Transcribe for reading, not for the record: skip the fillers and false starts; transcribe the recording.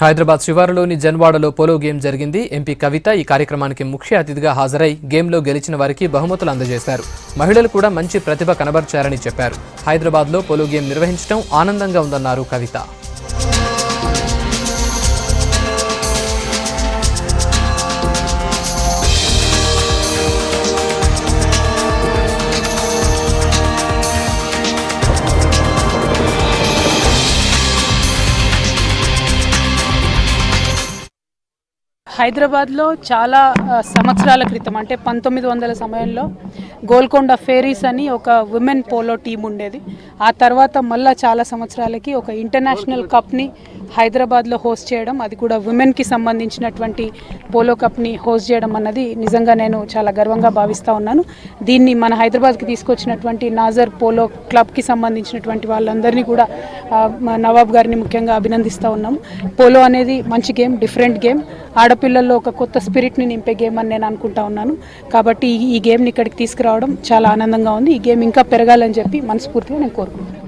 హైదరాబాద్ శివారులోని జన్వాడలో polo game జరిగింది. MP కవిత ఈ కార్యక్రమానికి ముఖ్య అతిథిగా హాజరై గేమ్లో గెలిచిన వారికి బహుమతులు అందజేశారు. మహిళలు కూడా మంచి ప్రతిభ కనబర్చారని చెప్పారు. హైదరాబాద్లో పోలో గేమ్ నిర్వహించడం ఆనందంగా ఉందన్నారు కవిత. హైదరాబాద్లో చాలా సంవత్సరాల క్రితం అంటే 1900 సమయంలో గోల్కొండ ఫేరీస్ అని ఒక విమెన్ పోలో టీం ఉండేది. ఆ తర్వాత మళ్ళీ చాలా సంవత్సరాలకి ఒక ఇంటర్నేషనల్ కప్ని హైదరాబాద్లో హోస్ట్ చేయడం, అది కూడా విమెన్కి సంబంధించినటువంటి పోలో కప్ని హోస్ట్ చేయడం అన్నది నిజంగా నేను చాలా గర్వంగా భావిస్తూ ఉన్నాను. దీన్ని మన హైదరాబాద్కి తీసుకొచ్చినటువంటి నాజర్ పోలో క్లబ్కి సంబంధించినటువంటి వాళ్ళందరినీ కూడా నవాబ్ గారిని ముఖ్యంగా అభినందిస్తూ ఉన్నాము. పోలో అనేది మంచి గేమ్, డిఫరెంట్ గేమ్, ఆడపిల్లల్లో ఒక కొత్త స్పిరిట్ని నింపే గేమ్ అని నేను అనుకుంటా ఉన్నాను. కాబట్టి ఈ గేమ్ని ఇక్కడికి తీసుకురావడం చాలా ఆనందంగా ఉంది. ఈ గేమ్ ఇంకా పెరగాలని చెప్పి మనస్ఫూర్తిగా నేను కోరుకుంటున్నాను.